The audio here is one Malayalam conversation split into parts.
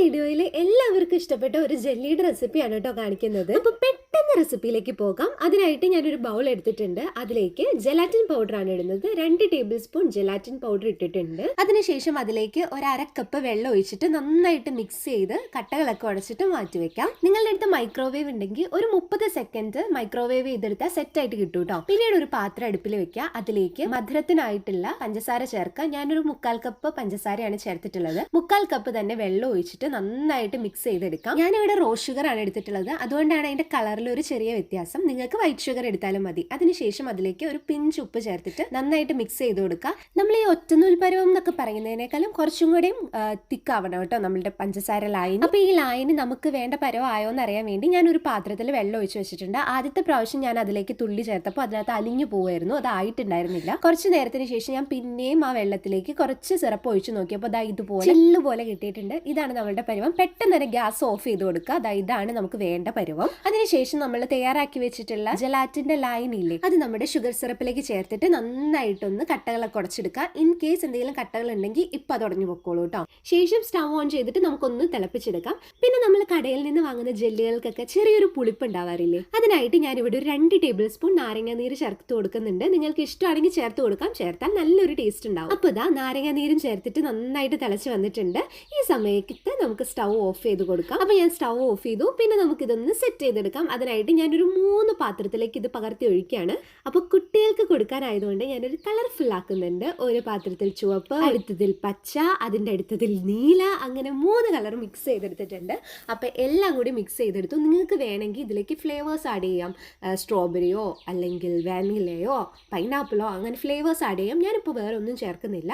വീഡിയോയിൽ എല്ലാവർക്കും ഇഷ്ടപ്പെട്ട ഒരു ജെല്ലിയുടെ റെസിപ്പിയാണ് കേട്ടോ കാണിക്കുന്നത്. അപ്പൊ പെട്ടെന്ന് റെസിപ്പിയിലേക്ക് പോകാം. അതിനായിട്ട് ഞാനൊരു ബൗൾ എടുത്തിട്ടുണ്ട്. അതിലേക്ക് ജെലാറ്റിൻ പൗഡർ ആണ് ഇടുന്നത്. 2 ടേബിൾ സ്പൂൺ ജെലാറ്റിൻ പൗഡർ ഇട്ടിട്ടുണ്ട്. അതിനുശേഷം അതിലേക്ക് ഒരു 1/2 കപ്പ് വെള്ളം ഒഴിച്ചിട്ട് നന്നായിട്ട് മിക്സ് ചെയ്ത് കട്ടകളൊക്കെ ഉടച്ചിട്ട് മാറ്റി വെക്കാം. നിങ്ങളുടെ അടുത്ത് മൈക്രോവേവ് ഉണ്ടെങ്കിൽ ഒരു 30 സെക്കൻഡ് മൈക്രോവേവ് ചെയ്തെടുത്താൽ സെറ്റ് ആയിട്ട് കിട്ടും കേട്ടോ. പിന്നീട് ഒരു പാത്രം അടുപ്പിൽ വെക്കുക. അതിലേക്ക് മധുരത്തിനായിട്ടുള്ള പഞ്ചസാര ചേർക്കാം. ഞാനൊരു 1/4 കപ്പ് പഞ്ചസാരയാണ് ചേർത്തിട്ടുള്ളത്. 1/4 കപ്പ് തന്നെ വെള്ളം ഒഴിച്ചിട്ട് നന്നായിട്ട് മിക്സ് ചെയ്തെടുക്കാം. ഞാനിവിടെ റോസ് ഷുഗർ ആണ് എടുത്തിട്ടുള്ളത്. അതുകൊണ്ടാണ് അതിന്റെ കളറിൽ ഒരു ചെറിയ വ്യത്യാസം. നിങ്ങൾക്ക് വൈറ്റ് ഷുഗർ എടുത്താലും മതി. അതിനുശേഷം അതിലേക്ക് ഒരു പിഞ്ച് ഉപ്പ് ചേർത്തിട്ട് നന്നായിട്ട് മിക്സ് ചെയ്ത് കൊടുക്കുക. നമ്മൾ ഈ ഒറ്റനൂൽ പരുവം എന്നൊക്കെ പറയുന്നതിനേക്കാളും കുറച്ചും കൂടെയും തിക്കാവണം കേട്ടോ നമ്മളുടെ പഞ്ചസാര ലായനി. അപ്പൊ ഈ ലായനി നമുക്ക് വേണ്ട പരുവം ആയോ എന്ന് അറിയാൻ വേണ്ടി ഞാൻ ഒരു പാത്രത്തിൽ വെള്ളം ഒഴിച്ച് വെച്ചിട്ടുണ്ട്. ആദ്യത്തെ പ്രാവശ്യം ഞാൻ അതിലേക്ക് തുള്ളി ചേർത്തപ്പോൾ അതിനകത്ത് അലിഞ്ഞു പോവായിരുന്നു, അതായിട്ടുണ്ടായിരുന്നില്ല. കുറച്ച് നേരത്തിന് ശേഷം ഞാൻ പിന്നെയും ആ വെള്ളത്തിലേക്ക് കുറച്ച് സിറപ്പ് ഒഴിച്ച് നോക്കിയപ്പോൾ അതാ ഇതുപോലെ ചില്ല് പോലെ കിട്ടിയിട്ടുണ്ട്. ഇതാണ് നമ്മളുടെ പരുവം. പെട്ടെന്ന് തന്നെ ഗ്യാസ് ഓഫ് ചെയ്ത് കൊടുക്കുക. അതായത് ഇതാണ് നമുക്ക് വേണ്ട പരുവം. അതിനുശേഷം നമ്മൾ തയ്യാറാക്കി വെച്ചിട്ടുള്ള ജെലാറ്റിന്റെ ലൈൻ ഇല്ലേ, അത് നമ്മുടെ ഷുഗർ സിറപ്പിലേക്ക് ചേർത്തിട്ട് നന്നായിട്ടൊന്ന് കട്ടകളൊക്കെ ഉടച്ചെടുക്കുക. ഇൻ കേസ് എന്തെങ്കിലും കട്ടകൾ ഉണ്ടെങ്കിൽ ഇപ്പൊ അത് ഉടഞ്ഞു പൊക്കോളൂ കേട്ടോ. ശേഷം സ്റ്റവ് ഓൺ ചെയ്തിട്ട് നമുക്കൊന്ന് തിളപ്പിച്ചെടുക്കാം. പിന്നെ നമ്മൾ കടയിൽ നിന്ന് വാങ്ങുന്ന ജെല്ലുകൾക്കൊക്കെ ചെറിയൊരു പുളിപ്പ് ഉണ്ടാവാറില്ലേ, അതിനായിട്ട് ഞാനിവിടെ ഒരു 2 ടേബിൾ സ്പൂൺ നാരങ്ങ നീര് ചേർത്ത് കൊടുക്കുന്നുണ്ട്. നിങ്ങൾക്ക് ഇഷ്ടമാണെങ്കിൽ ചേർത്ത് കൊടുക്കാം. ചേർത്താൽ നല്ലൊരു ടേസ്റ്റ് ഉണ്ടാവും. അപ്പൊ ഇതാ നാരങ്ങ നീരും ചേർത്തിട്ട് നന്നായിട്ട് തിളച്ച് വന്നിട്ടുണ്ട്. ഈ സമയത്ത് നമുക്ക് സ്റ്റവ് ഓഫ് ചെയ്ത് കൊടുക്കാം. അപ്പൊ ഞാൻ സ്റ്റവ് ഓഫ് ചെയ്തു. പിന്നെ നമുക്ക് ഇതൊന്ന് സെറ്റ് ചെയ്തെടുക്കാം. അതിനായിട്ട് ഞാനൊരു 3 പാത്രത്തിലേക്ക് ഇത് പകർത്തി ഒഴിക്കുകയാണ്. അപ്പൊ കുട്ടികൾക്ക് കൊടുക്കാനായതുകൊണ്ട് ഞാനൊരു കളർഫുൾ ആക്കുന്നുണ്ട്. ഒരു പാത്രത്തിൽ ചുവപ്പ്, അടുത്തതിൽ പച്ച, അതിന്റെ അടുത്തതിൽ നീല, അങ്ങനെ 3 കളർ മിക്സ് ചെയ്തെടുത്തിട്ടുണ്ട്. അപ്പൊ എല്ലാം കൂടി മിക്സ് ചെയ്തെടുത്തു. നിങ്ങൾക്ക് വേണമെങ്കിൽ ഇതിലേക്ക് ഫ്ലേവേഴ്സ് ആഡ് ചെയ്യാം. സ്ട്രോബെറിയോ അല്ലെങ്കിൽ വാനിലയോ പൈനാപ്പിളോ അങ്ങനെ ഫ്ലേവേഴ്സ് ആഡ് ചെയ്യാം. ഞാനിപ്പോൾ വേറെ ഒന്നും ചേർക്കുന്നില്ല.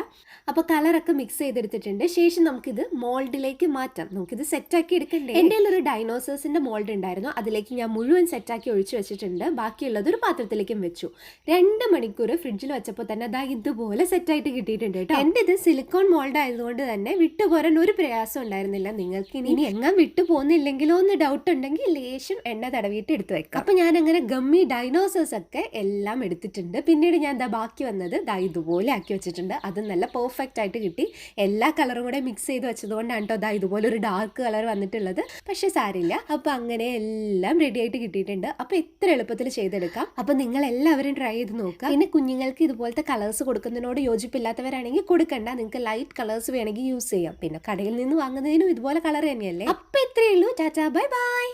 അപ്പോൾ കളറൊക്കെ മിക്സ് ചെയ്തെടുത്തിട്ടുണ്ട്. ശേഷം നമുക്കിത് മോൾഡിലേക്ക് മാറ്റാം. നമുക്കിത് സെറ്റാക്കി എടുക്കണ്ടേ. എൻ്റെ ഒരു ഡൈനോസേഴ്സിന്റെ മോൾഡ് ഉണ്ടായിരുന്നു. അതിലേക്ക് ഞാൻ മുഴുവൻ സെറ്റാക്കി ഒഴിച്ചു വെച്ചിട്ടുണ്ട്. ബാക്കിയുള്ളത് ഒരു പാത്രത്തിലേക്കും വെച്ചു. 2 മണിക്കൂർ ഫ്രിഡ്ജിൽ വെച്ചപ്പോൾ തന്നെ അതാ ഇതുപോലെ സെറ്റായിട്ട് കിട്ടിയിട്ടുണ്ട് കേട്ടോ. എൻ്റെ ഇത് സിലിക്കോൺ മോൾഡ് ആയതുകൊണ്ട് തന്നെ വിട്ടുപോരാൻ ഒരു പ്രയാസം ഉണ്ടായിരുന്നില്ല. നിങ്ങൾക്ക് ഇനി എങ്ങാൻ വിട്ടു പോകുന്നില്ലെങ്കിലോ എന്ന് ഡൗട്ട് ഉണ്ടെങ്കിൽ ലേശം എണ്ണ തടവിയിട്ട് എടുത്ത് വെക്കാം. അപ്പൊ ഞാൻ അങ്ങനെ ഗമ്മി ഡൈനോസേഴ്സ് ഒക്കെ എല്ലാം എടുത്തിട്ടുണ്ട്. പിന്നീട് ഞാൻ ബാക്കി വന്നത് ഇതുപോലെ ആക്കി വെച്ചിട്ടുണ്ട്. അത് നല്ല പെർഫെക്റ്റ് ആയിട്ട് കിട്ടി. എല്ലാ കളറും കൂടെ മിക്സ് ചെയ്ത് വെച്ചതുകൊണ്ടാണ് കേട്ടോ ഇതുപോലെ ഒരു ഡാർക്ക് കളർ വന്നിട്ടുള്ളത്. പക്ഷെ സാരില്ല. അപ്പൊ അങ്ങനെ എല്ലാം റെഡി ആയിട്ട് കിട്ടിയിട്ടുണ്ട്. അപ്പൊ ഇത്ര എളുപ്പത്തിൽ ചെയ്തെടുക്കാം. അപ്പൊ നിങ്ങൾ എല്ലാവരും ട്രൈ ചെയ്ത് നോക്കുക. പിന്നെ കുഞ്ഞുങ്ങൾക്ക് ഇതുപോലത്തെ കളേഴ്സ് കൊടുക്കുന്നതിനോട് യോജിപ്പില്ലാത്തവരാണെങ്കിൽ കൊടുക്കണ്ട. നിങ്ങൾക്ക് ലൈറ്റ് കളേഴ്സ് വേണമെങ്കിൽ യൂസ് ചെയ്യാം. പിന്നെ കടയിൽ നിന്ന് വാങ്ങുന്നതിനും ഇതുപോലെ കളർ തന്നെയല്ലേ. അപ്പൊ ഇത്രയേ ഉള്ളൂ. Tata, bye bye.